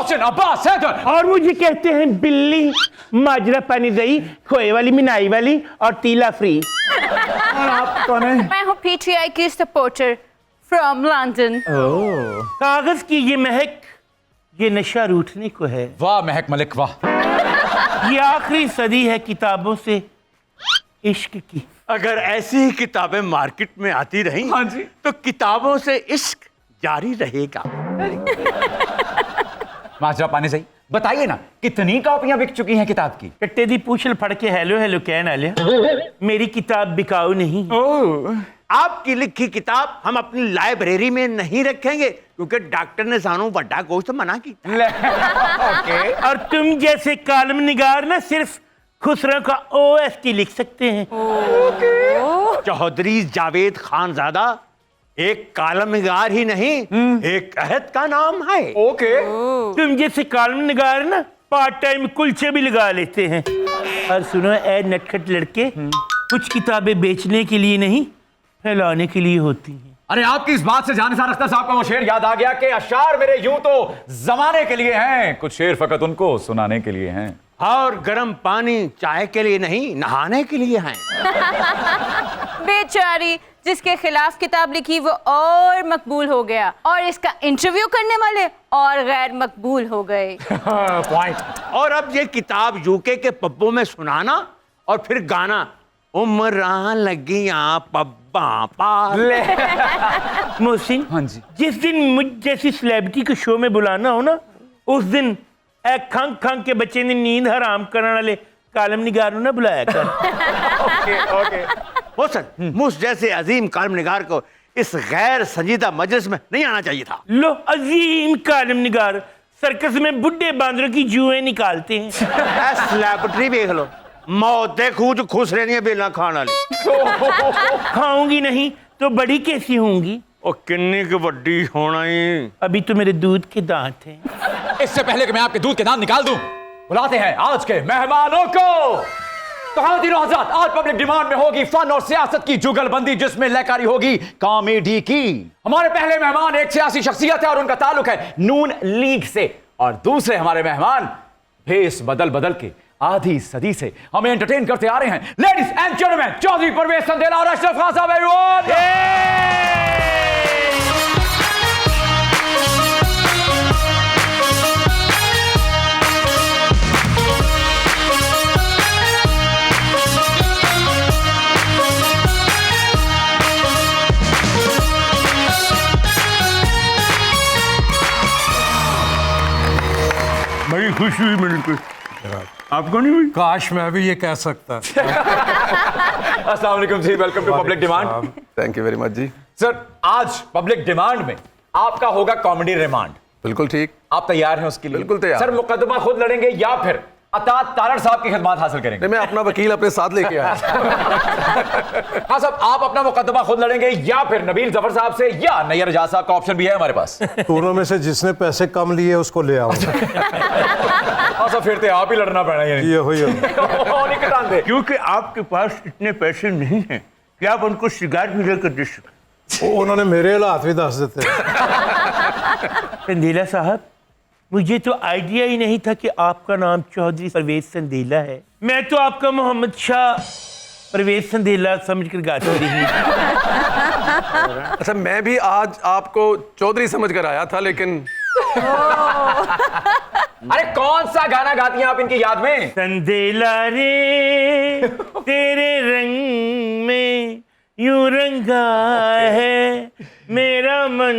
मोहसिन, अब्बास, हैदर। और मुझे कहते हैं बिल्ली, माजरा पानी दही, खोए वाली मिनाई वाली और तीला फ्री। और आप कौन है? मैं हूँ पीटीआई की सपोर्टर फ्रॉम लंदन। कागज की ये महक, ये नशा रूठने को है। वाह महक मलिक वाह। ये आखिरी सदी है किताबों से इश्क की। अगर ऐसी ही किताबें मार्केट में आती रही, हाँ जी, तो किताबों से इश्क जारी रहेगा। माजरा पानी सही, बताइए ना कितनी कॉपियां बिक चुकी हैं किताब की? कट्टे दी पूछल फड़ के हेलो हेलो कहना लिया। मेरी किताब बिकाऊ नहीं। आपकी लिखी किताब हम अपनी लाइब्रेरी में नहीं रखेंगे, क्योंकि डॉक्टर ने सानू बड़ा कोर्स मना किया। और तुम जैसे कालम निगार ना सिर्फ खुसरो का OST लिख सकते हैं। चौधरी जावेद खानजादा एक कालम निगार ही नहीं, एक अहद का नाम है। ओके। तुम जैसे कालम निगार ना पार्ट टाइम कुलचे भी लगा लेते हैं। और सुनो ए नटखट लड़के, कुछ किताबें बेचने के लिए नहीं, फैलाने के लिए होती हैं। अरे आपकी इस बात से जानिसार अख्तर साहब का वो शेर याद आ गया कि अशार मेरे यूं तो जमाने के लिए हैं, कुछ शेर फकत उनको सुनाने के लिए हैं। और गर्म पानी चाय के लिए नहीं, नहाने के लिए हैं। बेचारी जिसके खिलाफ किताब लिखी वो और मकबूल हो गया, और इसका इंटरव्यू करने वाले और गैर मकबूल हो गए। पॉइंट। और अब ये किताब यूके के पब्बों में सुनाना और फिर गाना, उमरान लगियां पब्बा पार। मोहसिन, हाँ जी। जिस दिन मुझ जैसी सेलिब्रिटी को शो में बुलाना हो ना, उस दिन एक खंग खंग के बच्चे ने नींद हराम करने वाले कालम निगार ना बुलाया कर। ओके। मोहसिन, मुझ जैसे अजीम कालम निगार को इस गैर संजीदा मजलिस में नहीं आना चाहिए था। लो अजीम कालम निगार सर्कस में बुड्ढे बांदरों की जुएं निकालते हैं। सेलिब्रिटी देख लो, मौत देखू जो खुश रहनी है बेला खाना ले। खाऊंगी नहीं तो बड़ी कैसी होंगी? ओ किन्नी की वड्डी होना ही। अभी तो मेरे दूध के दांत हैं। इससे पहले कि मैं आपके दूध के दांत निकाल दूं, बुलाते हैं आज के मेहमानों को। तो हाँ तीनों हज़रात, आज पब्लिक डिमांड में होगी फन और सियासत की जुगलबंदी, जिसमें लयकारी होगी कॉमेडी की। हमारे पहले मेहमान एक सियासी शख्सियत है और उनका ताल्लुक है नून लीग से, और दूसरे हमारे मेहमान भेस बदल बदल के आधी सदी से हमें एंटरटेन करते आ रहे हैं। Ladies and gentleman, Chaudhary Parvez Sandela और अशरफ खान साहब। बड़ी खुशी हुई मिलकर। आपको नहीं हुई? काश मैं भी ये कह सकता। अस्सलाम वालेकुम जी, welcome to public demand. Thank you very much जी। सर, आज पब्लिक डिमांड में आपका होगा कॉमेडी रिमांड। बिल्कुल ठीक। आप तैयार हैं उसके लिए? बिल्कुल तैयार। सर, मुकदमा खुद लड़ेंगे या फिर अतात तारड़ साहब की खिदमत हासिल करेंगे? नहीं, मैं अपना वकील अपने साथ लेके आया। हाँ साहब, आप अपना मुकदमा खुद लड़ेंगे या फिर नबील जफर साहब से या नैयर एजाज साहब का ऑप्शन भी है हमारे पास। दोनों में से जिसने पैसे कम लिए उसको ले आओ। हाँ सर, फिर तो आप ही लड़ना पड़ेगा। ये हुई नहीं कटान दे। क्योंकि आपके पास इतने पैसे नहीं हैं कि आप उनको सिगारेट भी लेकर दे सकते। उन्होंने मेरे हालात भी दस देते। संदेला साहब, मुझे तो आइडिया ही नहीं था कि आपका नाम चौधरी परवेज संदेला है। मैं तो आपका मोहम्मद शाह परवेज संदेला समझकर गाती रही। अच्छा, मैं भी आज आपको चौधरी समझ कर आया था, लेकिन अरे कौन सा गाना गाती हैं आप इनकी याद में? संदेला रे तेरे रंग में यूं रंगा है मेरा मन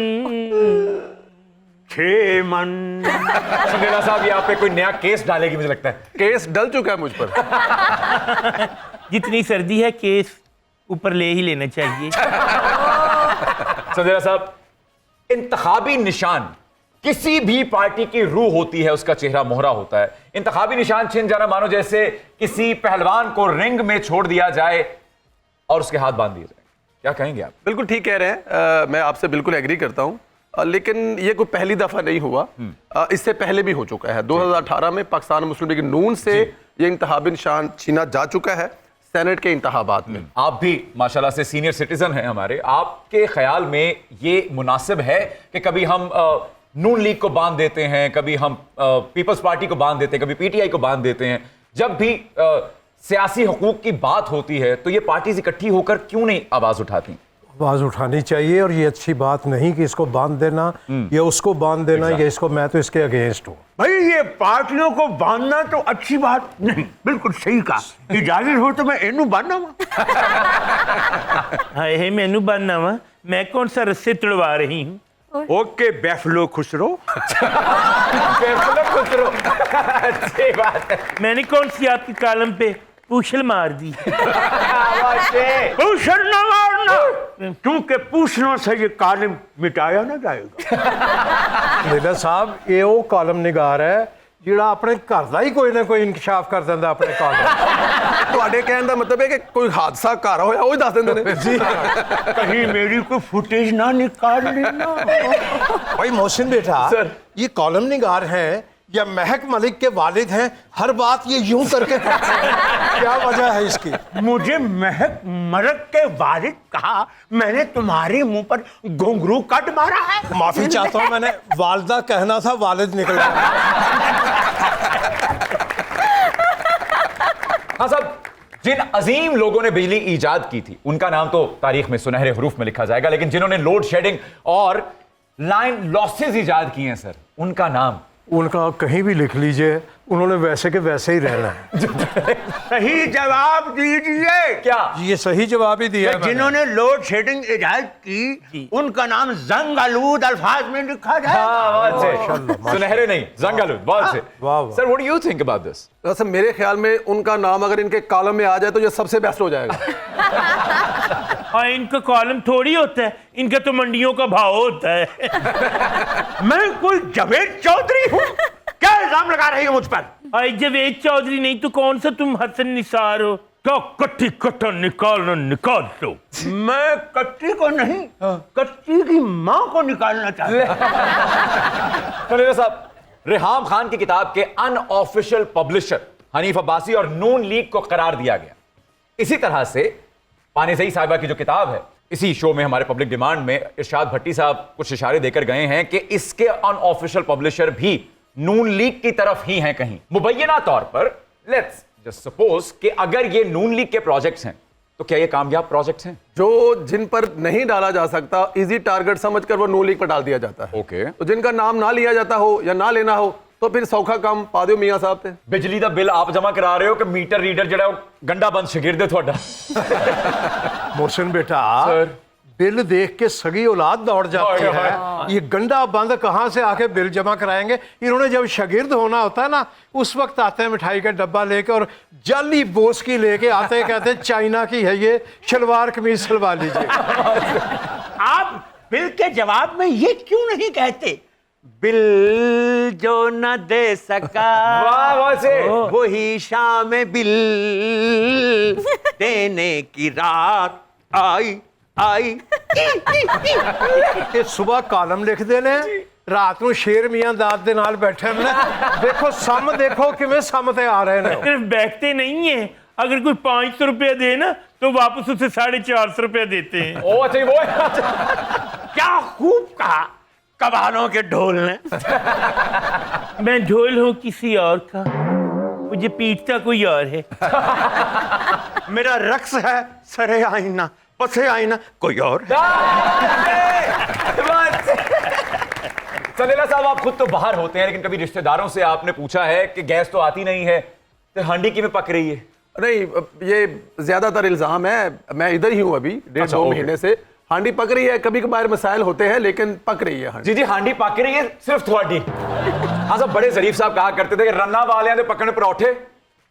छे मन। संदेला साहब, ये आप पे कोई नया केस डालेगी मुझे लगता है। केस डल चुका है मुझ पर। जितनी सर्दी है केस ऊपर ले ही लेना चाहिए। संदेला साहब, इंतखाबी निशान किसी भी पार्टी की रूह होती है, उसका चेहरा मोहरा होता है। इंतखाबी निशान छिन जाना मानो जैसे किसी पहलवान को रिंग में छोड़ दिया जाए और उसके हाथ बांध दिए जाए। क्या कहेंगे आप? बिल्कुल ठीक कह रहे हैं। मैं आपसे बिल्कुल एग्री करता हूं, लेकिन ये कोई पहली दफा नहीं हुआ। इससे पहले भी हो चुका है। 2018 में पाकिस्तान मुस्लिम लीग नून से ये इंतखाबी निशान छीना जा चुका है सेनेट के इंतखाबात में। आप भी माशाल्लाह से सीनियर सिटीजन हैं हमारे, आपके ख्याल में ये मुनासिब है कि कभी हम नून लीग को बांध देते हैं, कभी हम पीपल्स पार्टी को बांध देते हैं, कभी पीटीआई को बांध देते हैं। जब भी सियासी हुकूक की बात होती है तो ये पार्टीज इकट्ठी होकर क्यों नहीं आवाज उठाती? आवाज उठानी चाहिए, और ये अच्छी बात नहीं कि इसको बांध देना या उसको बांध देना या इसको, मैं तो इसके अगेंस्ट हूँ। भाई ये पार्टियों को बांधना तो अच्छी बात नहीं, बिल्कुल सही कहा। इजाजत हो तो मैं इनू बांधना वा। हाय है मैनू बनना वा, मैं कौन सा रस्से तुड़वा रही हूँ? ओके बैफलो खुसरो। अच्छी बात है। मैंने कौन सी आपकी कॉलम पे पूछल मार दी? पूछल ना मारना, क्योंकि पूछना से ये कालम मिटाया ना जाएगा। लीडर साहब, ये वो कॉलम निगार है ਜਿਹੜਾ ਆਪਣੇ ਘਰ ਦਾ ਹੀ ਕੋਈ ਨਾ ਕੋਈ ਇਨਕਸ਼ਾਫ ਕਰ ਦਿੰਦਾ ਆਪਣੇ ਕਾਲਮ। ਤੁਹਾਡੇ ਕਹਿਣ ਦਾ ਮਤਲਬ ਹੈ ਕਿ ਕੋਈ ਹਾਦਸਾ ਘਰ ਹੋਇਆ ਉਹ ਹੀ ਦੱਸ ਦਿੰਦੇ ਨੇ जी कहीं मेरी कोई फुटेज ना निकाल लेना। भाई मोहसिन बेटा, ये कॉलम निगार हैं या महक मलिक के वालिद हैं? हर बात ये यूं करके करते हैं, क्या वजह है इसकी? मुझे महक मलक के वालिद कहा, मैंने तुम्हारे मुंह पर घुंघरू कट मारा है। माफी चाहता हूं, मैंने वालदा कहना था, वालिद निकला। हाँ साहब, जिन अजीम लोगों ने बिजली ईजाद की थी उनका नाम तो तारीख में सुनहरे हरूफ में लिखा जाएगा, लेकिन जिन्होंने लोड शेडिंग और लाइन लॉसेस ईजाद किए हैं सर, उनका नाम उनका कहीं भी लिख लीजिए, उन्होंने वैसे के वैसे ही रहना है। सही जवाब दीजिए। क्या? ये सही जवाब ही दिया है मैंने। जिन्होंने लोड शेडिंग इजाद की उनका नाम जंग आलूद अल्फाज में लिखा जाए। हाँ, बहुत से। सुनहरे नहीं, जंगलूद, बहुत से। वाह, वाह। Sir, what do you think about this? वैसे मेरे ख्याल में उनका नाम अगर इनके कॉलम में आ जाए तो ये सबसे बेस्ट हो जाएगा। हाँ, इनका कॉलम थोड़ी होता है, इनका तो मंडियों का भाव होता है। मैं कोई जावेद चौधरी हूँ? क्या इल्जाम लगा रही हो मुझ पर? आई जावेद चौधरी नहीं तो कौन सा तुम हसन निसार हो? क्या कट्टी कट्टा निकालना निकाल दो। मैं कट्टी को नहीं, कट्टी की माँ को निकालना चाहता हूँ। सुनिए साहब, रेहाम खान की किताब के अनऑफिशियल पब्लिशर हनीफ अब्बासी और नून लीग को करार दिया गया। इसी तरह से पानीज़ई साहिबा की जो किताब है, इसी शो में हमारे पब्लिक डिमांड में इरशाद भट्टी साहब कुछ इशारे देकर गए हैं कि इसके अनऑफिशियल पब्लिशर भी नून लीग की तरफ ही हैं कहीं। मुबैना तौर पर लेट्स जस्ट सपोज कि अगर ये नून लीग के प्रोजेक्ट्स हैं तो क्या ये कामयाब प्रोजेक्ट्स हैं? जो जिन पर नहीं डाला जा सकता, इजी टारगेट समझकर वो नो लीग पर डाल दिया जाता है। ओके। तो जिनका नाम ना लिया जाता हो या ना लेना हो तो फिर सौखा काम पा दियो मियां साहब ते। बिजली का बिल आप जमा करा रहे हो कि मीटर रीडर जो है गंडा बंद शिगिरद है थोड़ा? मोहसिन बेटा, सर। बिल देख के सगी औलाद दौड़ जाती है। ये गंडा बंद कहाँ से आके बिल जमा कराएंगे? इन्होंने जब शागिर्द होना होता है ना, उस वक्त आते हैं मिठाई का डब्बा लेके और जाली बोस की लेके आते हैं, कहते हैं चाइना की है ये, शलवार कमीज सिलवा लीजिए। आप बिल के जवाब में ये क्यों नहीं कहते, बिल जो न दे सका वाह, वाह से। वही शाम बिल देने की रात आई आई। ਇਹ ਸੁਬਾ ਕਾਲਮ ਲਿਖਦੇ ਨੇ, ਰਾਤ ਨੂੰ ਸ਼ੇਰ ਮੀਆਂ ਦਾਦ ਦੇ ਨਾਲ ਬੈਠੇ ਨੇ। ਦੇਖੋ ਸਮ, ਦੇਖੋ ਕਿਵੇਂ ਸਮ ਤੇ ਆ ਰਹੇ ਨੇ। सिर्फ बैठते नहीं है, अगर कोई 500 रुपया दे ना तो वापस उसे 450 रुपया देते हैं। ओ अच्छा, वो क्या खूब कहा कबालों के ढोल ने। मैं ढोल हूँ किसी और का, मुझे पीटता कोई और है। मेरा रक्स है सरे आईना, पसे आईना कोई और है। सलीला साहब, आप खुद तो बाहर होते हैं, लेकिन कभी रिश्तेदारों से आपने पूछा है कि गैस तो आती नहीं है तो हांडी की में पक रही है? नहीं, ये ज्यादातर इल्जाम है। मैं इधर ही हूँ अभी 1.5-2 महीने से। हांडी पक रही है, कभी कभार मसाइल होते हैं, लेकिन पक रही है हांडी। जी हांडी पक रही है, सिर्फ थोड़ी। हाँ साहब, बड़े जरीफ साहब कहा करते थे कि रन्ना वाले दे पकने परौठे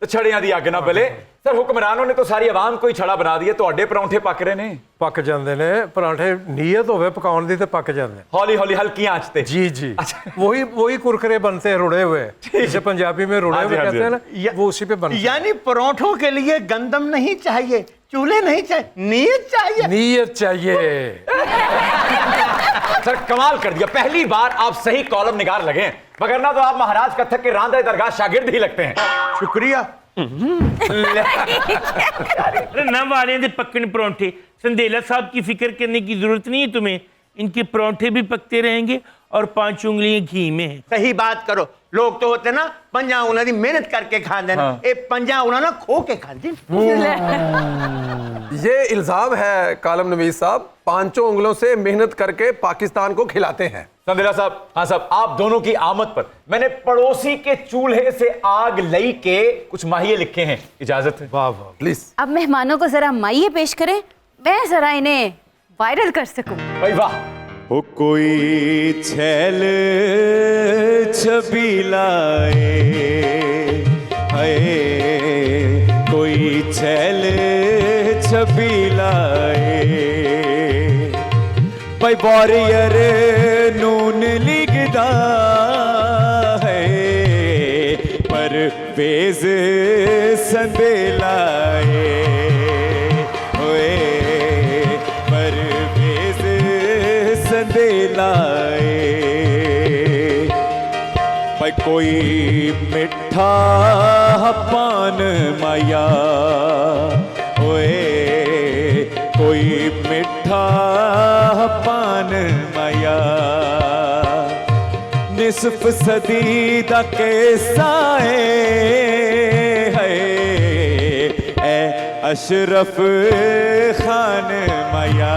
तो छड़ियां दी अग ना बले। सर, हुक्मरानों ने तो सारी आवाम को ही छड़ा बना दिया, ਤੁਹਾਡੇ परौंठे पक रहे ने। पक जाते ने परांठे, नीयत होवे पकाउण दी ते पक जाते। हौली हौली हल्की आंच पे। जी जी, वही कुरकुरे बनते हैं रुड़े हुए, जिसे पंजाबी में रुड़े हुए कहते हैं ना, वो उसी पे बनते हैं। यानी परोठों के लिए गंदम नहीं चाहिए, चूल्हे नहीं चाहिए, नीयत चाहिए। नीयत चाहिए। सर, कमाल कर दिया, पहली बार आप सही कॉलम निगार लगे हैं, मगर ना तो आप महाराज कथक के रांधा दरगाह शागिर्द ही लगते हैं। शुक्रिया। अरे ना वाले दे पकने परौंठे, संदेला साहब की फिक्र करने की जरूरत नहीं है तुम्हें। इनके परौंठे भी पकते रहेंगे और 5 उंगलियां घी में है। सही बात करो। लोग तो होते ना 5 उंगलियां दी मेहनत करके खाते ना, ये 5 उंगलियां ना खो के खाते। ये इल्जाम है कालम नवीस साहब, 5 उंगलों से मेहनत करके पाकिस्तान को खिलाते हैं। संदेला साहब, हाँ साहब, आप दोनों की आमद पर मैंने पड़ोसी के चूल्हे से आग लई के कुछ माहिए लिखे हैं, इजाजत है? वाह वाह। प्लीज। अब मेहमानों को जरा माइये पेश करें, मैं जरा इन्हें वायरल कर सकूं। भाई वाह। हो कोई छैल छबीलाए है, कोई छैल छबीलाए, भाई वॉरियर नून लिखदा है, पर वेज संदेलाए होए, पर वेज संदेलाए, भाई कोई मिठा पान माया होए, कोई मिठा पान माया, निसफ सदी दा कैसा है ए अशरफ खान माया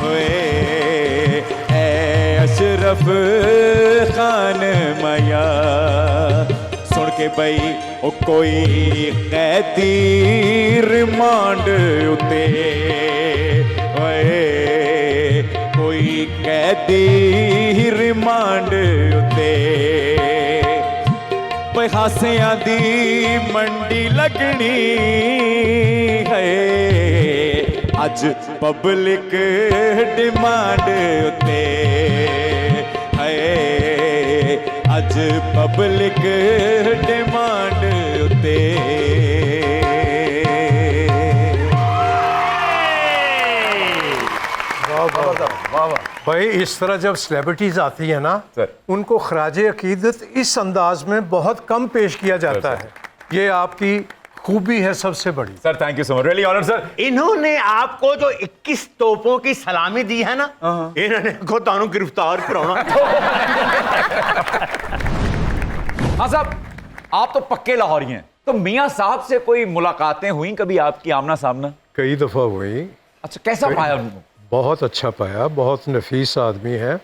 होए, ए अशरफ खान माया, सुन के बई ओ कोई कैदी रिमांड उते ओए, कोई कैदी रिमांड उते, भाई हासियां दी मंडी लगनी है, अज पब्लिक डिमांड उते है, अज पब्लिक डिमांड उते। भाई इस तरह जब सेलिब्रिटीज आती है ना, सर। उनको खराजे अकीदत इस अंदाज में बहुत कम पेश किया जाता है। ये आपकी खूबी है सबसे बड़ी। Sir thank you so much, really honoured sir. इन्होंने आपको जो 21 तोपों की सलामी दी है ना, इन्होंने को तानू गिरफ्तार कराना। हाँ साहब, आप तो पक्के लाहौरी हैं, तो मियाँ साहब से कोई मुलाकातें हुई कभी आपकी आमना सामना? कई दफा हुई। अच्छा, कैसा पाया उनको? बहुत अच्छा पाया, बहुत नफीस आदमी है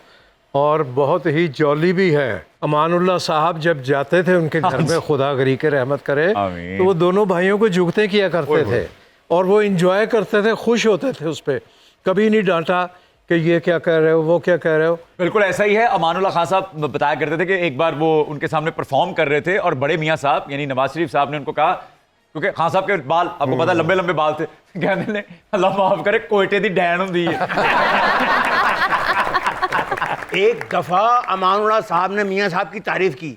और बहुत ही जॉली भी है। अमानुल्लाह साहब जब जाते थे उनके घर में, खुदा गरी के रहमत करे, आमीन। तो वो दोनों भाइयों को जुगते किया करते थे और वो इंजॉय करते थे, खुश होते थे उस पर। कभी नहीं डांटा कि ये क्या कह रहे हो, वो क्या कह रहे हो। बिल्कुल ऐसा ही है। अमानुल्लाह खान साहब बताया करते थे कि एक बार वो उनके सामने परफॉर्म कर रहे थे और बड़े मियाँ साहब यानी नवाज शरीफ साहब ने उनको कहा, क्योंकि खान साहब के बाल आपको पता लंबे लंबे बाल थे, कहने ने अल्लाह माफ करे कोयटे दी डैन होंदी है। एक दफा अमानुल्लाह साहब ने मियाँ साहब की तारीफ की,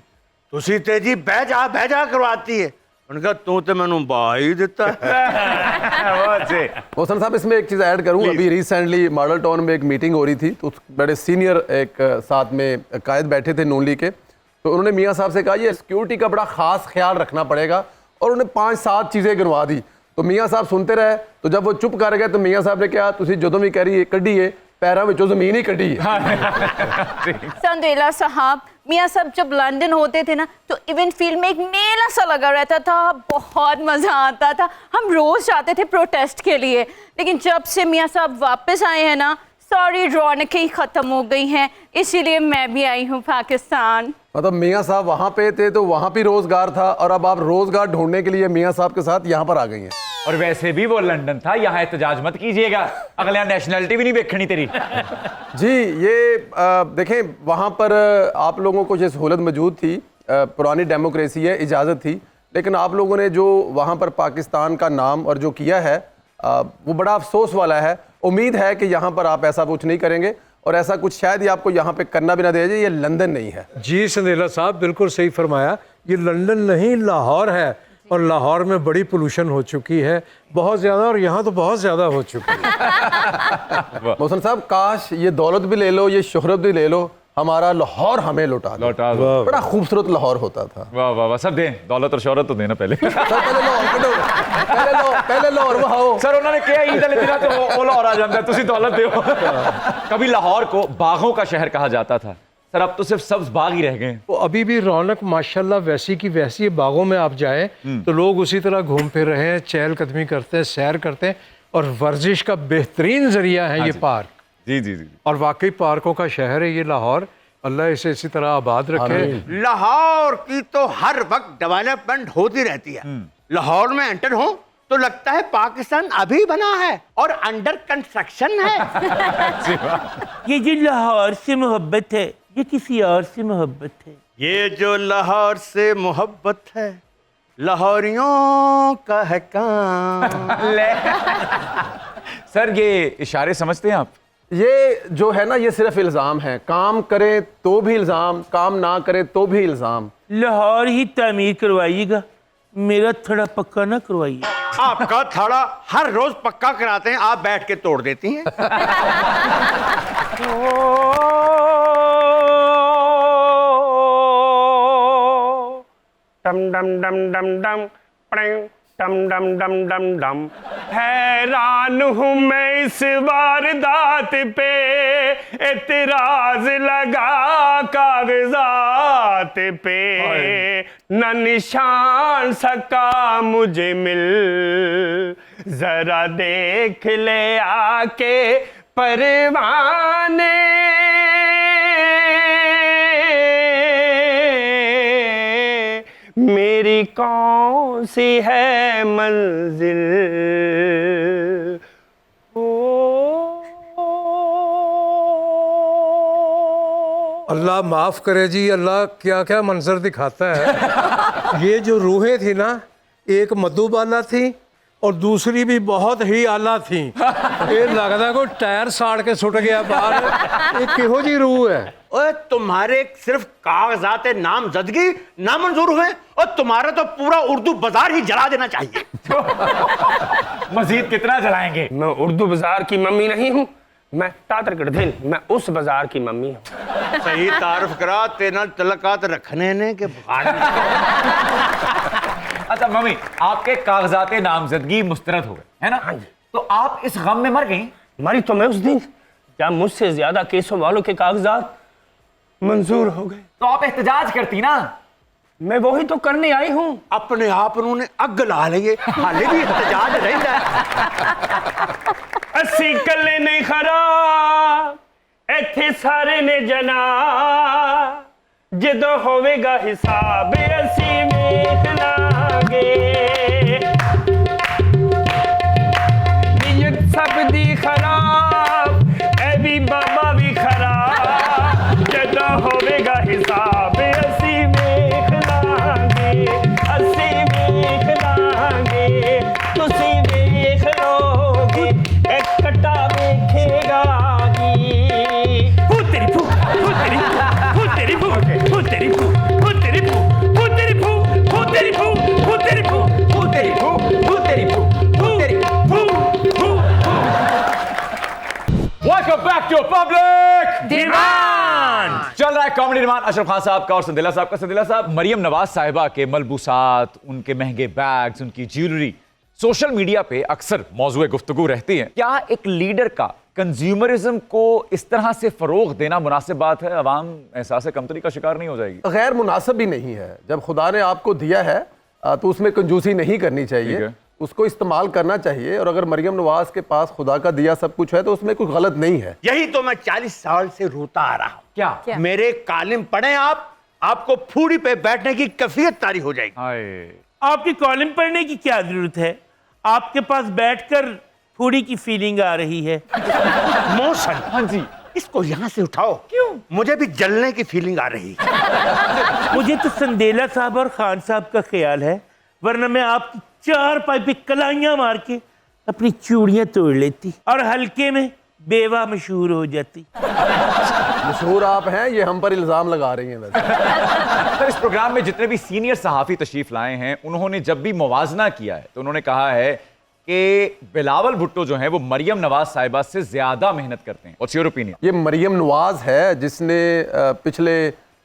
तुसी ते जी बह जा करवाती है। उनका तू तो मैनू बाह ही दिता है। मोहसन साहब, इसमें एक चीज़ ऐड करूं, अभी रिसेंटली मॉडल टाउन में एक मीटिंग हो रही थी, तो बड़े सीनियर एक साथ में कायद बैठे थे नून लीग के, तो उन्होंने मियाँ साहब से कहा ये सिक्योरिटी का बड़ा खास ख्याल रखना पड़ेगा, और उन्होंने 5-7 चीज़ें गिनवा दी। तो मियाँ साहब सुनते रहे, तो जब वो चुप कर गए तो मियाँ साहब ने कहा, तुसी जो भी कह रही है कड्डी है, पैरों में जमीन ही कड्डी है। संदेला साहब, मियाँ साहब जब लंदन होते थे ना, तो इवेंट फील्ड में एक मेला सा लगा रहता था, बहुत मजा आता था। हम रोज जाते थे प्रोटेस्ट के लिए, लेकिन जब से मियाँ साहब वापस आए हैं ना, सारी रौनकें ही खत्म हो गई हैं, इसीलिए मैं भी आई हूँ पाकिस्तान। मतलब मियाँ साहब वहाँ पे थे तो वहाँ भी रोजगार था, और अब आप रोजगार ढूंढने के लिए मियाँ साहब के साथ यहाँ पर आ गई हैं। और वैसे भी वो लंदन था, यहाँ एहतजाज मत कीजिएगा, अगले नेशनलिटी भी नहीं देखनी तेरी। जी, ये देखें, वहाँ पर आप लोगों को ये सहूलत मौजूद थी, पुरानी डेमोक्रेसी है, इजाज़त थी, लेकिन आप लोगों ने जो वहाँ पर पाकिस्तान का नाम और जो किया है वो बड़ा अफसोस वाला है। उम्मीद है कि यहाँ पर आप ऐसा कुछ नहीं करेंगे, और ऐसा कुछ शायद ही आपको यहाँ पे करना भी ना दिया जाए। ये लंदन नहीं है। जी संदेला साहब, बिल्कुल सही फरमाया। ये लंदन नहीं, लाहौर है, और लाहौर में बड़ी पोल्यूशन हो चुकी है, बहुत ज़्यादा, और यहाँ तो बहुत ज़्यादा हो चुकी है। मोहसन साहब, काश ये दौलत भी ले लो, ये शोहरत भी ले लो, हमारा लाहौर हमें लौटा दो। लौटा दो। बड़ा खूबसूरत लाहौर होता था। वाह वाह वाह, सब दें, दौलत और शोहरत तो देना पहले। सर पहले लाहौर पहले लाहौर वहाओ। सर उन्होंने क्या ईद अल अज़हा तो वो लाहौर आ जाता है, तुसी दौलत दो। कभी लाहौर को बागों का शहर कहा जाता था सर, अब तो सिर्फ सब्ज बाग ही रह गए। तो अभी भी रौनक माशाल्लाह वैसी की वैसी है। बागों में आप जाएं तो लोग उसी तरह घूम फिर रहे हैं, चहलकदमी करते हैं, सैर करते हैं, और वर्जिश का बेहतरीन जरिया है ये पार्क। जी जी जी। और वाकई पार्कों का शहर है ये लाहौर। अल्लाह इसे इसी तरह आबाद रखे। लाहौर की तो हर वक्त डेवलपमेंट होती रहती है। लाहौर में एंटर हो तो लगता है पाकिस्तान अभी बना है और अंडर कंस्ट्रक्शन है। ये जो लाहौर से मोहब्बत है, ये किसी और से मोहब्बत है। ये जो लाहौर से मोहब्बत है लाहौरियों का है काम। सर ये इशारे समझते हैं आप? ये जो है ना, ये सिर्फ इल्ज़ाम है। काम करे तो भी इल्ज़ाम, काम ना करे तो भी इल्ज़ाम। लाहौर ही तामीर करवाइएगा, मेरा थोड़ा पक्का ना करवाइए। आपका थोड़ा हर रोज पक्का कराते हैं, आप बैठ के तोड़ देती हैं। डम डम डम डम डम प्रेम डम डम डम डम डम। हैरान हूँ मैं इस वारदात पे, एतराज लगा कागजात पे, न निशान सका मुझे मिल, जरा देख ले आके परवाने, मेरी कौन सी है मंजिल। अल्लाह माफ़ करे जी, अल्लाह क्या क्या मंजर दिखाता है। ये जो रूहें थी ना, एक मधुबाला थी और दूसरी भी बहुत ही आला थी। ये लगता कोई टायर साड़ के सुट गया बाहर। ये किहो जी रूह है। ओए तुम्हारे सिर्फ कागजात नामजदगी नामंजूर हुए और तुम्हारा तो पूरा उर्दू बाजार ही जला देना चाहिए। मजीद कितना जलाएंगे? मैं उर्दू बाजार की मम्मी नहीं हूँ, मैं तातर गढ़ेल, मैं उस बाजार की मम्मी हूँ। सही तारुफ करा, तेना तलकात रखने ने के बुखार। अच्छा मम्मी, आपके कागजात नामजदगी मुस्तरद हो गए है ना? तो आप इस गम में मर गई? मरी तो मैं उस दिन जब मुझसे ज्यादा केसों वालों के कागजात मंजूर हो गए। तो आप एहतजाज करती ना। मैं वही तो करने आई हूँ। अपने आप उन्होंने अग ला लिए, हाले भी एहतजाज रहता है। अस्सी कले नहीं खराब इत्थे सारे ने जना, जदों होवेगा हिसाब असी वेख लांगे, नीयत सब दी खराब ऐ भी बाबा भी खराब, जदों होवेगा हिसाब असी वेख लांगे, असी वेख लांगे, तुसी वेख लोगे एक कटा वेखेगा जी। फू तेरी फू, फू तेरी फू, फू तेरी फू, फू तेरी फू, फू तेरी फू, फू तेरी फू, फू तेरी फू, फू तेरी फू, फू तेरी फू, फू तेरी फू, फू तेरी फू, फू। Welcome back to public demand. चल रहा है कॉमेडी डिमांड अशरफ खान साहब का और संदिला साहब का। संदिला साहब, मरियम नवाज साहिबा के मलबूसात, उनके महंगे बैग्स, उनकी ज्वेलरी सोशल मीडिया पे अक्सर मौजूए गुफ्तगू रहती हैं। क्या एक लीडर का कंज्यूमरिज्म को इस तरह से फरोग देना मुनासिब बात है? अवाम एहसास कमतरी का शिकार नहीं हो जाएगी? गैर मुनासिब भी नहीं है। जब खुदा ने आपको दिया है तो उसमें कंजूसी नहीं करनी ठीक चाहिए, है। उसको इस्तेमाल करना चाहिए। और अगर मरियम नवाज के पास खुदा का दिया सब कुछ है तो उसमें कुछ गलत नहीं है। यही तो मैं 40 साल से रोता आ रहा हूँ। क्या? मेरे कालिम पढ़े आप, आपको फूड़ी पे बैठने की कैफियत तारी हो जाएगी। हाय, आपकी कॉलम पढ़ने की क्या जरूरत है? आपके पास बैठकर फूडी की फीलिंग आ रही है। मोशन, हाँ जी, इसको यहाँ से उठाओ। क्यों? मुझे भी जलने की फीलिंग आ रही है। मुझे तो संदेला साहब और खान साहब का ख्याल है, वरना मैं आपकी 4 पाइपें कलाइयां मार के अपनी चूड़ियां तोड़ लेती और हल्के में बेवा मशहूर हो जाती। मशहूर आप हैं, ये हम पर इल्जाम लगा रही हैं। वैसे सर इस प्रोग्राम में जितने भी सीनियर सहाफ़ी तशरीफ लाए हैं, उन्होंने जब भी मुवाजना किया है तो उन्होंने कहा है कि बिलावल भुट्टो जो हैं वो मरियम नवाज साहिबा से ज्यादा मेहनत करते हैं। What's your opinion? ये मरियम नवाज है जिसने पिछले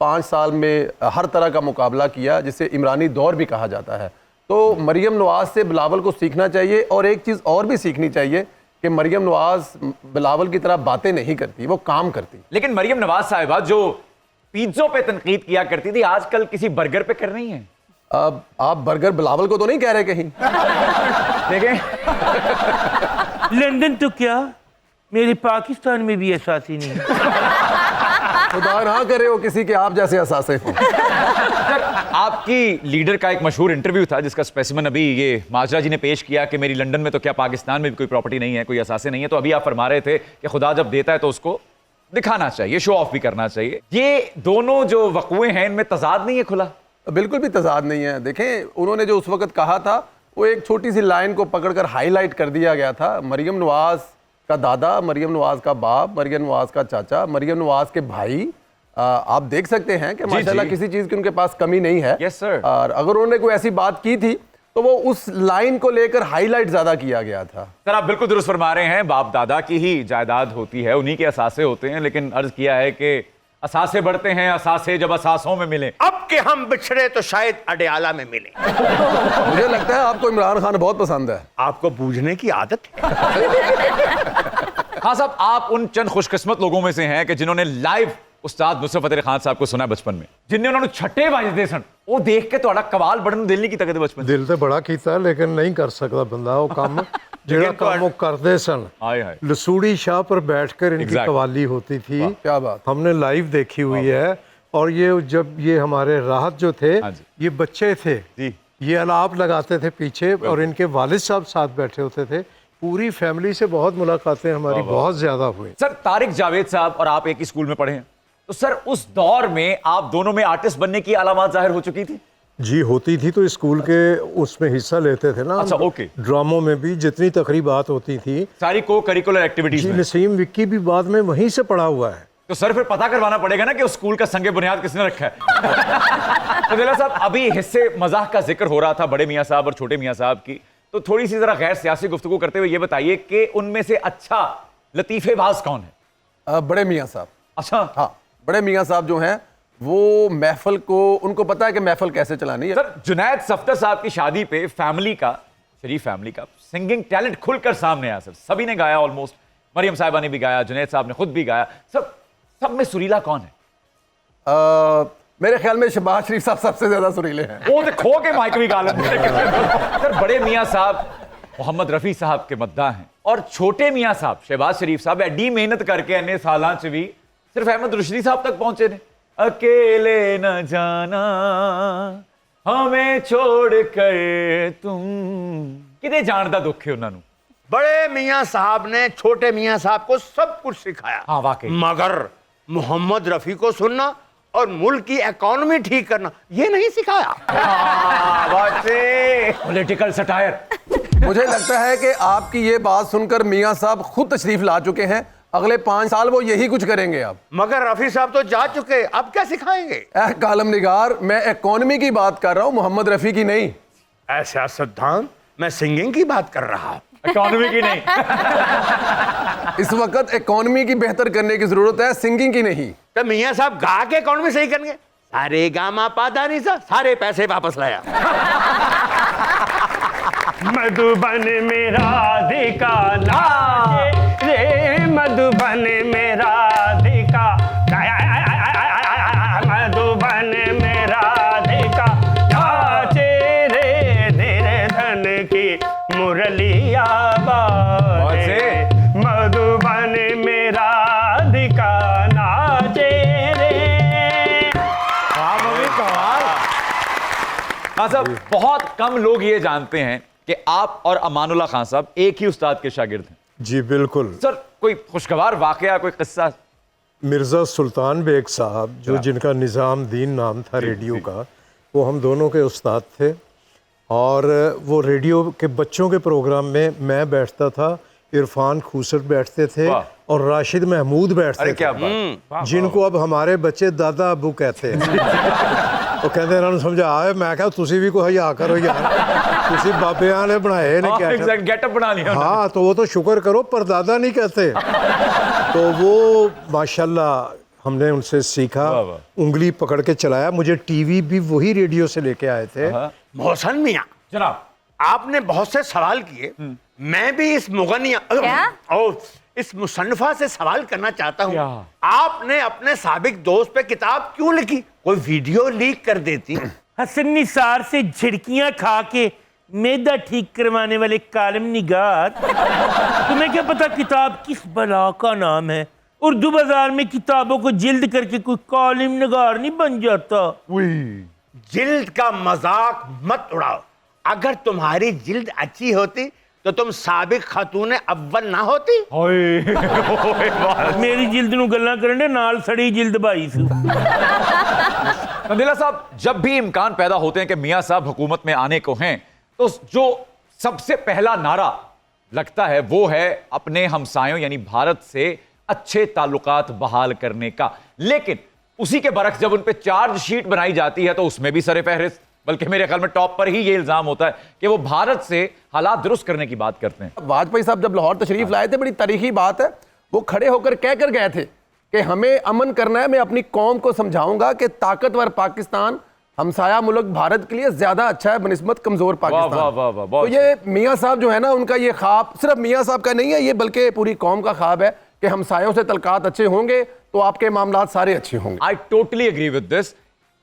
5 साल में हर तरह का मुकाबला किया, जिसे इमरानी दौर भी कहा जाता है। तो मरियम नवाज से बिलावल को सीखना चाहिए, और एक चीज़ और भी सीखनी चाहिए कि मरियम नवाज बिलावल की तरह बातें नहीं करती, वो काम करती। लेकिन मरियम नवाज साहिबा जो पिज्जों पे तनकीद किया करती थी, आजकल किसी बर्गर पे कर रही हैं। अब आप बर्गर बिलावल को तो नहीं कह रहे कहीं? देखें, लंदन तो क्या, मेरे पाकिस्तान में भी एहसास ही नहीं है। खुदा ना करे हो किसी के आप जैसे असासे हो। सर, आपकी लीडर का एक मशहूर इंटरव्यू था जिसका स्पेसिमन अभी ये माजरा जी ने पेश किया कि मेरी लंदन में तो क्या पाकिस्तान में भी कोई प्रॉपर्टी नहीं है, कोई असासे नहीं है। तो अभी आप फरमा रहे थे कि खुदा जब देता है तो उसको दिखाना चाहिए, शो ऑफ भी करना चाहिए। ये दोनों जो वक़ुए हैं इनमें तजाद नहीं है खुला? बिल्कुल भी तजाद नहीं है। देखें, उन्होंने जो उस वक्त कहा था वो एक छोटी सी लाइन को पकड़कर हाईलाइट कर दिया गया था। मरियम नवाज का दादा, मरियम नवाज का बाप, मरियम नवाज का चाचा, मरियम नवाज के भाई, आप देख सकते हैं कि माशाल्लाह किसी चीज़ की उनके पास कमी नहीं है। Yes sir. और अगर उन्होंने कोई ऐसी बात की थी तो वो उस लाइन को लेकर हाईलाइट ज़्यादा किया गया था। सर, आप बिल्कुल दुरुस्त फरमा रहे हैं, बाप दादा की ही जायदाद होती है, उन्हीं के असासे होते हैं। लेकिन अर्ज किया है कि असासे बढ़ते हैं, असासे जब असासों में मिले। अब के हम बिछड़े तो शायद अडयाला में मिले। मुझे लगता है आपको इमरान खान बहुत पसंद है। आपको बूझने की आदत है। हाँ साहब, आप उन चंद खुशकिस्मत लोगों में से हैं कि जिन्होंने लाइव उस्ताद नुसरत फतेह खान साहब को सुना बचपन में, जिन्हें उन्होंने छठे बजते सन वो देख के थोड़ा कवाल बढ़न दिल नहीं की तकते बचपन। दिल तो बड़ा कीता लेकिन नहीं कर सकता बंदा वो काम ਜਿਹੜਾ काम वो करते सन। हाय हाय। लसूड़ी शाह पर बैठकर इनकी Exactly. कवाली होती थी। क्या बात। हमने लाइव देखी हुई है। और ये जब ये हमारे राहत जो थे, हाँ जी। ये बच्चे थे, जी। ये अलाप लगाते थे पीछे, और इनके वालिद साहब साथ बैठे होते थे। पूरी फैमिली से बहुत मुलाकातें हमारी बहुत ज्यादा हुई। सर, तारिक जावेद साहब और आप एक ही स्कूल में पढ़े हैं, तो सर उस दौर में आप दोनों में आर्टिस्ट बनने की अलामत जाहिर हो चुकी थी? जी होती थी, तो स्कूल के उसमें हिस्सा लेते थे ना। अच्छा, ओके। ड्रामों में भी जितनी तकरीबात होती थी, सारी को करिकुलर एक्टिविटीज जी में। नसीम विक्की भी बाद में वहीं से पढ़ा हुआ है। तो सर फिर पता करवाना पड़ेगा ना कि उस स्कूल का संगे बुनियाद किसने रखा है। तो दिला साहब, अभी हिस्से मजाक का जिक्र हो रहा था बड़े मियाँ साहब और छोटे मियाँ साहब की, तो थोड़ी सी जरा गैर सियासी गुफ्तगू करते हुए ये बताइए कि उनमें से अच्छा लतीफेबाज कौन है? बड़े मियाँ साहब। अच्छा। हाँ, बड़े मियाँ साहब जो हैं वो महफल को, उनको पता है कि महफल कैसे चलानी है। सर, जुनैद सफ्दर साहब की शादी पे फैमिली का, शरीफ फैमिली का सिंगिंग टैलेंट खुलकर सामने आया। सर, सभी ने गाया ऑलमोस्ट, मरियम साहिबा ने भी गाया, जुनैद साहब ने खुद भी गाया। सब में सुरीला कौन है? मेरे ख्याल में शहबाज शरीफ साहब सबसे ज्यादा सुरीले हैं। वो तो खो के माइक भी गा लेते हैं। सर, बड़े मियाँ साहब मोहम्मद रफी साहब के मद्दा हैं, और छोटे मियाँ साहब शहबाज शरीफ साहब एडी मेहनत करके अन्य सालां च भी सिर्फ अहमद रुशदी साहब तक पहुंचे ने। अकेले न जाना हमें छोड़ कर तुम, किते जान दा दुख है उन्होंने। बड़े मियाँ साहब ने छोटे मियाँ साहब को सब कुछ सिखाया। हाँ, वाकई। मगर मोहम्मद रफी को सुनना और मुल्क की इकोनॉमी ठीक करना ये नहीं सिखाया। Political satire. मुझे लगता है कि आपकी ये बात सुनकर मियाँ साहब खुद तशरीफ ला चुके हैं। अगले 5 साल वो यही कुछ करेंगे अब। मगर रफी साहब तो जा चुके, अब क्या सिखाएंगे? कालम निगार, मैं इकोनॉमी की बात कर रहा हूँ, मोहम्मद रफी की नहीं। ऐसा सिद्धांत, मैं सिंगिंग की बात कर रहा हूँ, इकोनॉमी की नहीं। इस वक्त इकोनॉमी की बेहतर करने की जरूरत है, सिंगिंग की नहीं। तो मियाँ साहब गा के इकोनॉमी सही करेंगे। सारे गामा पादा नहीं सा, सारे पैसे वापस लाया। मधुबन में राधिका नाचे रे, मधुबन में राधिका, मधुबन में राधिका नाचे रे, निर्धन की मुरलिया बाजे, मधुबन में राधिका नाचे रे। हाँ साहब, बहुत कम लोग ये जानते हैं कि आप और अमानुल्लाह खान साहब एक ही उस्ताद के शागिर्द हैं। जी बिल्कुल। सर, कोई खुशगवार वाकया, कोई किस्सा? मिर्ज़ा सुल्तान बेग साहब, जो जिनका निज़ाम दीन नाम था रेडियो का, वो हम दोनों के उस्ताद थे। और वो रेडियो के बच्चों के प्रोग्राम में मैं बैठता था, इरफान खूसर बैठते थे, और राशिद महमूद बैठते थे, क्या बात। जिनको अब हमारे बच्चे दादा अबू कहते हैं। ਉਹ ਕਹਿੰਦੇ ਇਹਨਾਂ ਨੂੰ ਸਮਝਾ ਮੈਂ ਕਿਹਾ ਤੁਸੀਂ ਵੀ ਕੋਈ ਹਯਾ ਕਰੋ ਯਾਰ ਤੁਸੀਂ ਬਾਬਿਆਂ ਨੇ ਬਣਾਏ ਨੇ क्या एग्जैक्ट गेटअप बना लिया उन्होंने। हाँ तो वो तो शुक्र करो परदादा नहीं कहते तो वो माशाल्लाह हमने उनसे सीखा वाह, वाह। उंगली पकड़ के चलाया मुझे टीवी भी वही रेडियो से लेके आए थे मोहसन मियाँ जनाब आपने बहुत से सवाल किए मैं भी इस मुगनिया क्या? और इस मुसन्नफा से सवाल करना चाहता हूँ क्या? आपने अपने साबिक दोस्त पे किताब क्यों लिखी कोई वीडियो लीक कर देती हसन निसार से झिड़कियां खा के मैदा ठीक करवाने वाले कालिम निगार, तुम्हें क्या पता किताब किस बला का नाम है? उर्दू बाजार में किताबों को जिल्द करके कोई कालिम निगार नहीं बन जाता। जिल्द का मजाक मत उड़ाओ अगर तुम्हारी जिल्द अच्छी होती तो तुम साबिक खातून अव्वल ना होती मेरी जिल्द नु गल्लां करन दे नाल सड़ी जिल्द भाई सू। नंदीला साहब, जब भी इम्कान पैदा होते हैं कि मियां साहब हुकूमत में आने को हैं, तो जो सबसे पहला नारा लगता है वो है अपने हमसायों यानी भारत से अच्छे ताल्लुकात बहाल करने का। लेकिन उसी के बरक्स जब उन पे चार्जशीट बनाई जाती है तो उसमें भी सरे फहरिस्त, बल्कि मेरे ख्याल में टॉप पर ही ये इल्जाम होता है कि वो भारत से हालात दुरुस्त करने की बात करते हैं। वाजपेयी साहब जब लाहौर तशरीफ लाए थे, बड़ी तारीखी बात है, वो खड़े होकर कह कर गए थे कि हमें अमन करना है, मैं अपनी कौम को समझाऊंगा कि ताकतवर पाकिस्तान हमसाया मुल्क भारत के लिए ज्यादा अच्छा है बनिस्बत कमजोर पाकिस्तान। वाह, वाह, वाह, तो बहुत ये मियां साहब जो है ना, उनका ये ख्वाब सिर्फ मियां साहब का नहीं है, ये बल्कि पूरी कौम का ख्वाब है कि हमसायों से तलकात अच्छे होंगे तो आपके मामलात सारे अच्छे होंगे। I totally agree with this.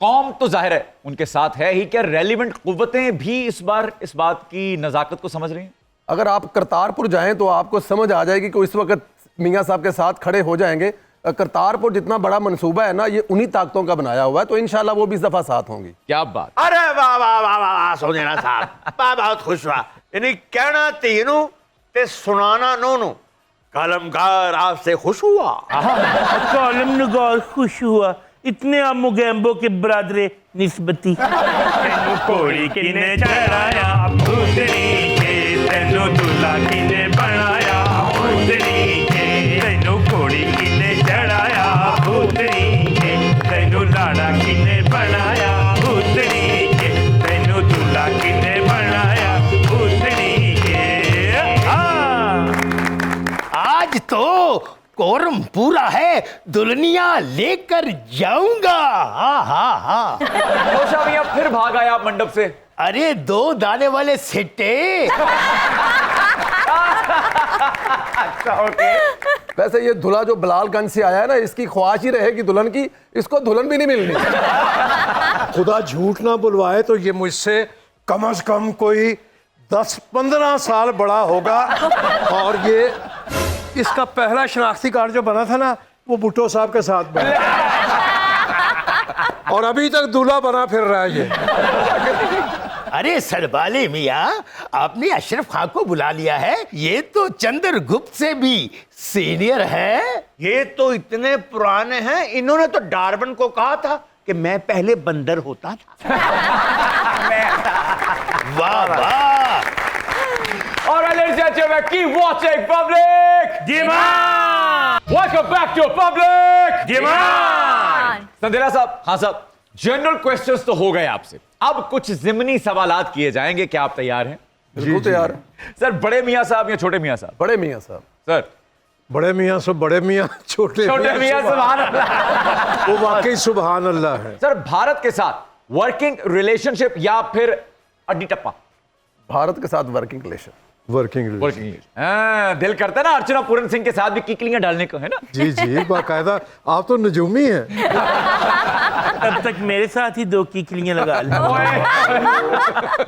कौम तो जाहिर है उनके साथ है ही, क्या रेलिवेंट कुव्वतें भी इस बार इस बात की नजाकत को समझ रही हैं? अगर आप करतारपुर जाएं तो आपको समझ आ जाएगी कि इस वक्त मियां साहब के साथ खड़े हो जाएंगे। करतारपुर जितना बड़ा मंसूबा है ना, ये उन्हीं ताकतों का बनाया हुआ है, तो इंशाल्लाह वो भी इस दफा साथ होंगी। क्या बात। अरे वाह वाह वाह वाह वाह सोनेरा साहब बहुत खुश हुआ यानी कहना तीनों ते सुनाना नोनू कलमगार आपसे खुश हुआ कालिम निगार खुश हुआ, इतने आमो गैम्बो के बरादरे निस्बती। तेनू कोड़ी किने चढ़ाया भूतनी के, तेनू दूल्हा किने बनाया भूतनी के, तेनू कोड़ी किने चढ़ाया भूतनी के, तेनू लाड़ा किने बनाया भूतनी के, तेनू दूल्हा किने बनाया भूतनी के। आज तो कोरम पूरा है, दुल्हनिया लेकर जाऊंगा। हाँ हाँ हाँ। जोशा मियां फिर भाग आया आप मंडप से। अरे 2 दाने वाले सिट्टे। वैसे ये दूल्हा जो बलालगंज से आया है ना, इसकी ख्वाहिश ही रहेगी दुल्हन की, इसको दुल्हन भी नहीं मिलनी। खुदा झूठ ना बुलवाए तो ये मुझसे कम से कम कोई 10-15 साल बड़ा होगा और ये इसका पहला शनाख्ती कार्ड जो बना था ना, वो भुट्टो साहब के साथ बना और अभी तक दूल्हा बना फिर रहा है ये। अरे सरबाले मियाँ, आपने अशरफ खान को बुला लिया है, ये तो चंद्रगुप्त से भी सीनियर है। ये तो इतने पुराने हैं, इन्होंने तो डार्विन को कहा था कि मैं पहले बंदर होता था। वाह वाह। All right, ladies and gentlemen, keep watching, public! Demand! Welcome back to public! Demand! संदेला साहब, हाँ साहब, जनरल क्वेश्चंस तो हो गए आपसे, अब कुछ जिमनी सवालात किए जाएंगे, क्या आप तैयार हैं? बिल्कुल तैयार। सर, बड़े मियां साहब या छोटे मियां साहब? बड़े मियां साहब। सर, बड़े मियाँ से बड़े मियाँ, छोटे मियां सुभान अल्लाह। वो वाकई सुभान अल्लाह है। सर, भारत के साथ वर्किंग रिलेशनशिप या फिर अड्डी टप्पा? भारत के साथ वर्किंग रिलेशन। वर्किंग दिल करता है ना अर्चना पूरन सिंह के साथ भी किकलियां डालने को, है ना? जी जी, बाकायदा आप तो नजूमी हैं। तब तक मेरे साथ ही 2 कीकलियां लगा लो।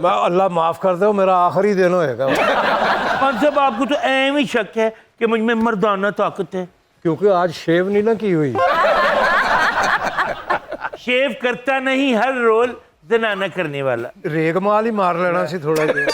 मैं अल्लाह माफ कर दो, मेरा आखिरी दिन होएगा खान साहब, आपको तो ऐम ही शक है कि मुझ में मर्दाना ताकत है, क्योंकि आज शेव नहीं ना की हुई। शेव करता नहीं, हर रोल जनाना करने वाला। रेगमाल ही मार लेना सी थोड़ा देर।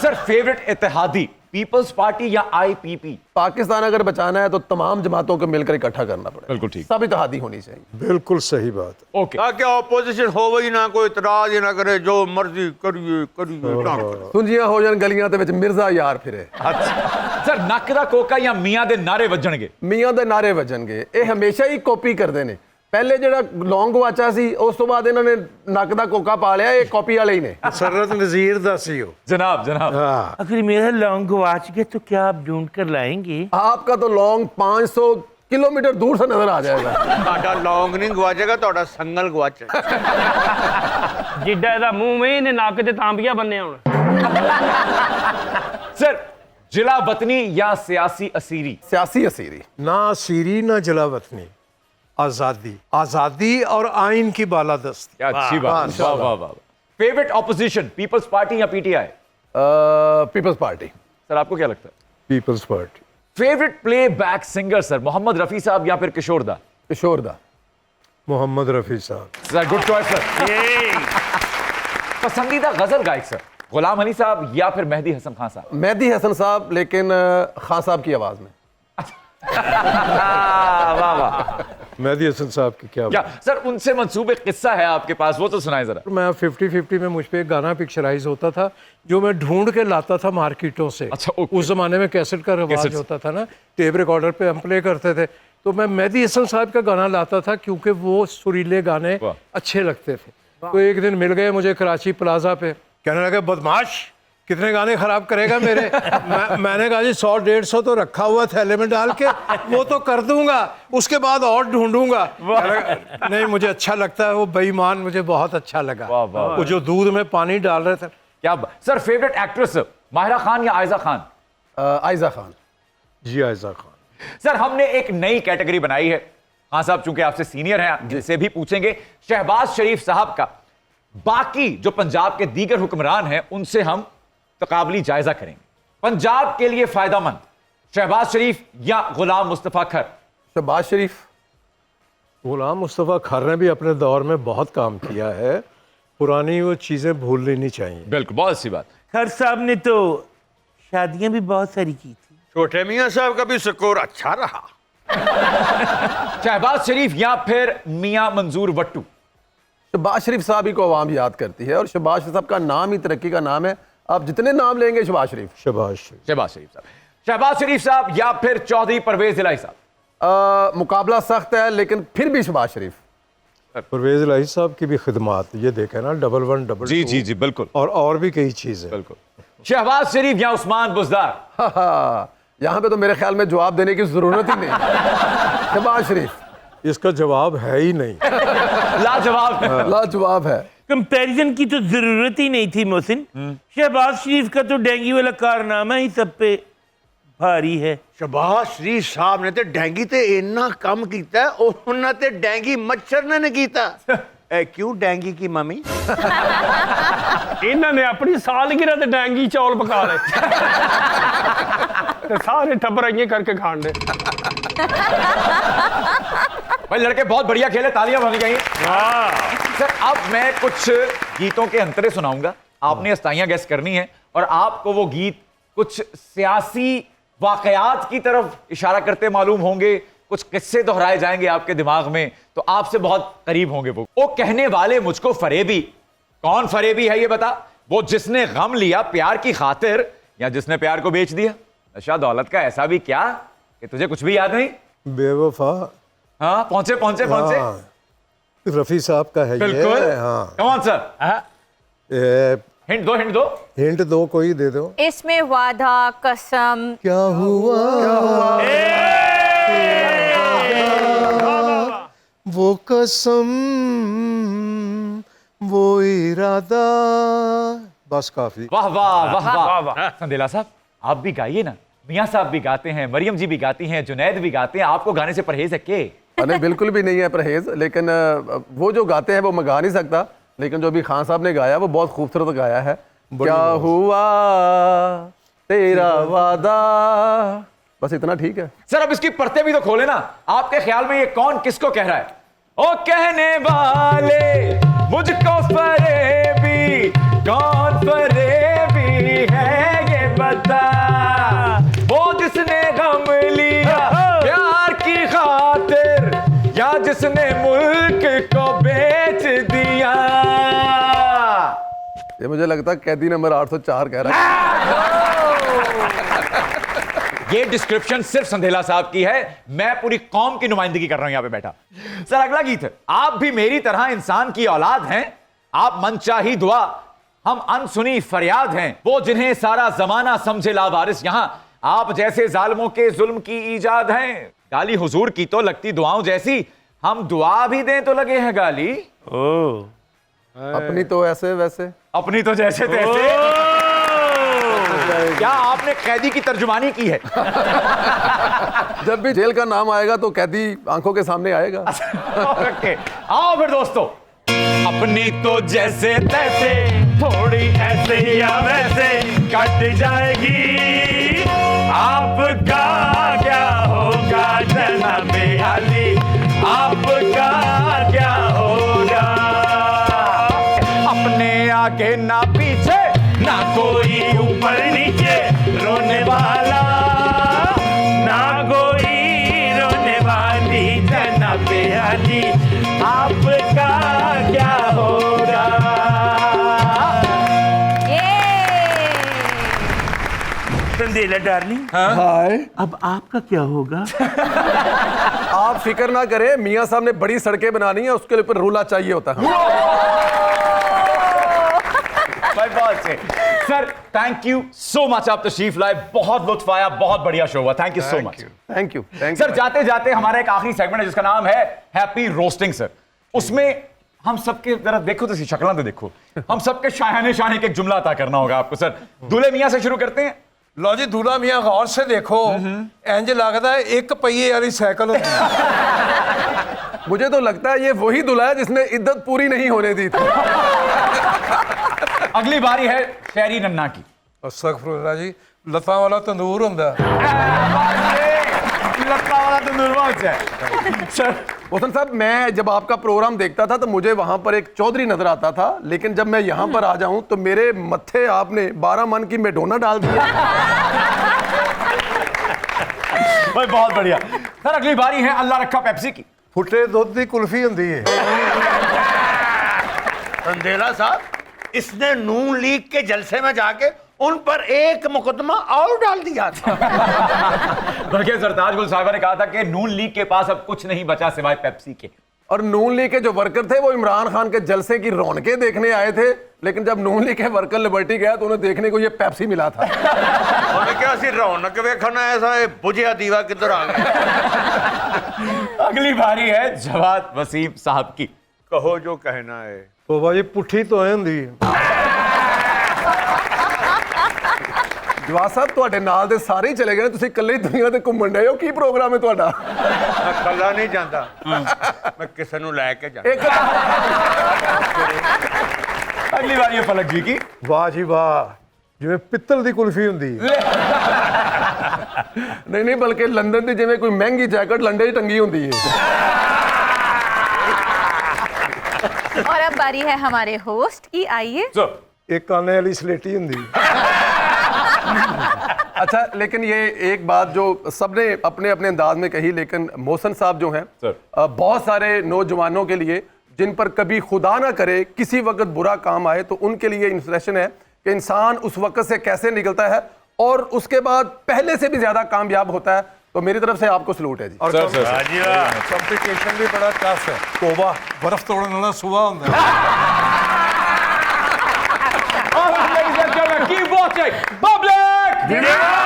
सर, फेवरेट इत्तेहादी पीपल्स पार्टी या आईपीपी? पाकिस्तान अगर बचाना है तो तमाम जमातों को मिलकर इकट्ठा करना पड़ेगा। बिल्कुल ठीक। सब इत्तेहादी होनी चाहिए। बिल्कुल सही बात। ओके। ताकि ऑपोजिशन हो वही ना, कोई इतराज ही ना करे, जो मर्जी करिए करिए ना करे। सुंजियां हो जान गलियां ते विच मिर्जा यार फिरे। सर, नक दा कोका या मियां दे नारे वजणगे? मियां दे नारे वजणगे, ये हमेशा ही कॉपी करते हैं। ਪਹਿਲੇ ਜਿਹੜਾ ਲੌਂਗ ਗਵਾਚਾ ਸੀ ਉਸ ਤੋਂ ਬਾਅਦ ਇਹਨਾਂ ਨੇ ਨੱਕ ਦਾ ਕੋਕਾ ਪਾ ਲਿਆ ਇਹ ਕਾਪੀ ਵਾਲੇ ਹੀ ਨੇ सररत नज़ीर दा सी हो जनाब जनाब हाँ अगर मेरा लौंग गवाच गया तो क्या आप ढूंढ कर लाएंगे? आपका तो लौंग 500 किलोमीटर दूर से नजर आ जाएगा ਤੁਹਾਡਾ ਲੌਂਗ ਨਹੀਂ ਗਵਾਚੇਗਾ, ਤੁਹਾਡਾ ਸੰਗਲ ਗਵਾਚੇਗਾ। ਜਿੱਡਾ ਇਹਦਾ ਮੂੰਹ ਵੇ ਇਹਨੇ ਨੱਕ ਤੇ ਤਾਂਬੀਆਂ ਬੰਨਿਆ ਹੁਣ। सर जिला वतनी या सियासी असीरी? सियासी असीरी ना सीरी ना जला वतनी, आज़ादी, आज़ादी और आइन की बालादस्ती। क्या अच्छी बात, वाह वाह वाह। फेवरेट ऑपोजिशन पीपल्स पार्टी या पीटीआई? पीपल्स पार्टी सर आपको क्या लगता है? Peoples Party. Favourite playback singer sir, Mohammad Rafi Sahab या फिर किशोर दा? किशोर दा मोहम्मद रफ़ी साहब। Sir good choice sir. पसंदीदा गजल गायक सर, गुलाम अली साहब या फिर मेहदी हसन खान साहब? मेहदी हसन साहब, लेकिन खान साहब की आवाज में। वाह वाह। मेहदी हसन साहब की क्या क्या सर उनसे मंसूबे किस्सा है आपके पास, वो तो सुनाए जरा। मैं 50-50 में मुझ पे एक गाना पिक्चराइज होता था जो मैं ढूंढ के लाता था मार्केटों से। अच्छा, ओके। उस जमाने में कैसेट का रिवाज कैसेट। होता था ना, टेप रिकॉर्डर पे हम प्ले करते थे, तो मैं मेहदी हसन साहब का गाना लाता था क्योंकि वो सुरीले गाने वाह। अच्छे लगते थे। तो एक दिन मिल गए मुझे कराची प्लाजा पे, कहने लगे बदमाश कितने गाने खराब करेगा मेरे। मैंने कहा जी 100-150 तो रखा हुआ थैले में डाल के, वो तो कर दूंगा, उसके बाद और ढूंढूंगा। नहीं मुझे अच्छा लगता है वो बेईमान, मुझे बहुत अच्छा लगा। वाह, वाह, वाह। वो जो दूध में पानी डाल रहे थे। क्या sir favourite actress Mahira Khan या आयजा खान? आयजा खान। जी आयजा खान। सर हमने एक नई कैटेगरी बनाई है, खान साहब चूंकि आपसे सीनियर हैं जिनसे भी पूछेंगे, शहबाज शरीफ साहब का बाकी जो पंजाब के दीगर हुक्मरान हैं उनसे हम तकाबली जायजा करेंगे। पंजाब के लिए फायदामंद शहबाज शरीफ या गुलाम मुस्तफा खर? शहबाज शरीफ। गुलाम मुस्तफ़ा खर ने भी अपने दौर में बहुत काम किया है, पुरानी वो चीज़ें भूल लेनी चाहिए। बिल्कुल, बहुत अच्छी बात। खर साहब ने तो शादियां भी बहुत सारी की थी। छोटे मियाँ साहब का भी स्कोर अच्छा रहा। शहबाज शरीफ या फिर मियां मंजूर वट्टू? शहबाज शरीफ साहब ही को आवाम याद करती है और शहबाज शरीफ साहब का नाम ही तरक्की का नाम है। आप जितने नाम लेंगे शहबाज शरीफ। शहबाज शरीफ। शहबाज शरीफ साहब। शहबाज शरीफ साहब या फिर चौधरी परवेज इलाही साहब? मुकाबला सख्त है लेकिन फिर भी शहबाज शरीफ। परवेज इलाही साहब की भी खिदमात ये देखे ना, 11 जी 22 जी जी बिल्कुल और भी कई चीज़ें। बिल्कुल। शहबाज शरीफ या उस्मान बुज़दार? यहाँ पे तो मेरे ख्याल में जवाब देने की जरूरत ही नहीं। शहबाज शरीफ। इसका जवाब है ही नहीं। लाजवाब। लाजवाब है। कंपैरिजन की तो जरूरत ही नहीं थी मोहसिन। शहबाज शरीफ का तो डेंगू वाला कारनामा ही सब पे भारी है। शहबाज शरीफ साहब ने तो डेंगी ते इन्ना कम कीता है, और उन्होंने ते डेंगी मच्छर ने नहीं कीता। क्यों डेंगी की मम्मी? ਇਹਨਾਂ ਨੇ ਆਪਣੀ ਸਾਲगिरह ਤੇ ਡੈਂਗੀ ਚੌਲ ਪਕਾ ਲਏ ਤੇ ਸਾਰੇ ਟੱਬਰ ਇੰਨੇ ਕਰਕੇ ਖਾਣ ਦੇ। भाई लड़के बहुत बढ़िया खेले, तालियां होनी चाहिए। सर अब मैं कुछ गीतों के अंतरे सुनाऊंगा, आपने अस्ताइयां गैस करनी है और आपको वो गीत कुछ सियासी वाकयात की तरफ इशारा करते मालूम होंगे, कुछ किस्से दोहराए जाएंगे आपके दिमाग में, तो आपसे बहुत करीब होंगे। वो कहने वाले मुझको फरेबी, कौन फरेबी है ये बता? वो जिसने गम लिया प्यार की खातिर या जिसने प्यार को बेच दिया? नशा दौलत का ऐसा भी क्या कि तुझे कुछ भी याद नहीं? बेवफा। हाँ पहुंचे पहुंचे पहुंचे। हाँ, रफ़ी साहब का है बिल्कुल। ये। हाँ कौन सर? हिंट दो, हिंट दो। हिंट दो, कोई दे दो। इसमें वादा कसम क्या हुआ वो कसम वो इरादा, बस काफी। वाह वाह वाह वाह। संदेला साहब आप भी गाइए ना, मियाँ साहब भी गाते हैं, मरियम जी भी गाती हैं, जुनैद भी गाते हैं, आपको गाने से परहेज है के? नहीं बिल्कुल भी नहीं है परहेज, लेकिन वो जो गाते हैं वो मैं गा नहीं सकता, लेकिन जो अभी खान साहब ने गाया वो बहुत खूबसूरत गाया है। क्या हुआ तेरा वादा, बस इतना ठीक है। सर अब इसकी परतें भी तो खोले ना, आपके ख्याल में ये कौन किसको कह रहा है? ओ कहने वाले मुझको फरेबी, कौन फरेबी है ये बता? वो जिसने गम लिया प्यार की खातिर या जिसने मुल्क को बेच दिया? ये मुझे लगता है कैदी नंबर 804 कह रहा है। ये डिस्क्रिप्शन सिर्फ संधेला साहब की है, मैं पूरी कौम की नुमाइंदगी कर रहा हूं यहां पे बैठा। सर अगला गीत है, आप भी मेरी तरह इंसान की औलाद हैं, आप मनचाही दुआ हम अनसुनी फरियाद हैं, वो जिन्हें सारा जमाना समझे लावारिस, यहां आप जैसे जालिमों के जुल्म की ईजाद हैं। गाली हुजूर की तो लगती दुआओं जैसी, हम दुआ भी दें तो लगे हैं गाली। अपनी तो ऐसे वैसे, अपनी तो जैसे तैसे। क्या आपने कैदी की तर्जुमानी की है? जब भी जेल का नाम आएगा तो कैदी आंखों के सामने आएगा। ओके, आओ फिर दोस्तों। अपनी तो जैसे तैसे, थोड़ी ऐसे या वैसे कट जाएगी, आपका क्या होगा जनाबे अली, आपका क्या होगा। अपने आगे ना पीछे, ना कोई ऊपर नीचे रोने वाला, ना कोई रोने वाली जनाबे अली, आपका क्या होगा। संदेला डार्लिंग, हाय, अब आपका क्या होगा? आप फिक्र ना करें, मियां साहब ने बड़ी सड़कें बनानी है, उसके ऊपर रूला चाहिए होता है। बहुत से sir, thank you so much, आप तशरीफ लाए, बहुत लुत्फ आया, बहुत बढ़िया शो हुआ, thank you so much. Thank you sir जाते जाते हमारा एक आखिरी सेगमेंट है जिसका नाम है हैप्पी रोस्टिंग। सर उसमें हम सबके जरा देखो तो शक्ल तो देखो, हम सबके शाहाने शान एक जुमला अता करना होगा आपको। सर दूल्हे मियां से शुरू करते हैं। लो जी दूल्हा मियां गौर से देखो, इंज लगता है एक पहिए वाली साइकिल होती है। मुझे तो लगता है ये वही दूल्हा है जिसने इद्दत पूरी नहीं होने दी थी। अगली बारी है शेरी नन्ना की। अस्तगफुरुल्लाह जी, लता वाला तंदूर होंदा। लता वाला तंदूर बहुत है। सर मोहसन साहब, मैं जब आपका प्रोग्राम देखता था तो मुझे वहां पर एक चौधरी नजर आता था, लेकिन जब मैं यहां पर आ जाऊं तो मेरे मत्थे आपने 12 मन की मेडोना डाल दिया। भाई बहुत बढ़िया। सर अगली बारी है अल्लाह रखा पेप्सी की। फुटे दुध की कुल्फी होंदी है। संदेला साहब, इसने नून लीग के जलसे में जाके उन पर एक मुकदमा और डाल दिया था। बल्कि सरताज गुल साहिबा ने कहा था कि नून लीग के पास अब कुछ नहीं बचा सिवाय पेप्सी के। और नून लीग के जो वर्कर थे वो इमरान खान के जलसे की रौनकें देखने आए थे, लेकिन जब नून लीग के वर्कर लिबर्टी गया तो उन्हें देखने को ये पेप्सी मिला था। क्या सी रौनक वेखना ऐसा बुझिया दीवा किधर आ गया। अगली बारी है जवाद वसीम साहब की। कहो जो कहना है। तो भाई पुठी तो होंदी है। जवाब साहब, ਤੁਹਾਡੇ ਨਾਲ ਦੇ ਸਾਰੇ ਹੀ ਚਲੇ ਗਏ, ਤੁਸੀਂ ਇਕੱਲੇ ਹੀ ਦੁਨੀਆ ਤੇ ਘੁੰਮਣ ਡਏ ਹੋ, ਕੀ ਪ੍ਰੋਗਰਾਮ ਹੈ ਤੁਹਾਡਾ? मैं कला नहीं जाता, मैं किसी ਨੂੰ ਲੈ ਕੇ जाता। अगली बारी है फलक जी की। वाह जी वाह, जिवें पित्तल दी कुल्फी होंदी है। नहीं नहीं, बल्कि लंदन ਦੀ ਜਿਵੇਂ ਕੋਈ ਮਹਿੰਗੀ ਜੈਕਟ ਲੰਡੇ 'ਚ ਟੰਗੀ ਹੁੰਦੀ ਹੈ। और अब बारी है हमारे होस्ट की, आइए। एक काने वाली स्लेटी होंदी है। अच्छा, लेकिन ये एक बात जो सबने अपने अपने अंदाज में कही, लेकिन मोहसन साहब जो हैं, बहुत सारे नौजवानों के लिए जिन पर कभी खुदा ना करे किसी वक्त बुरा काम आए, तो उनके लिए इंस्पिरेशन है कि इंसान उस वक्त से कैसे निकलता है और उसके बाद पहले से भी ज्यादा कामयाब होता है। तो मेरी तरफ से आपको सलूट है जी। और कंपटीशन भी बड़ा टफ है। तोबा, बर्फ तोड़ने वाला सुबह होंदा है। Keep watching Public Demand!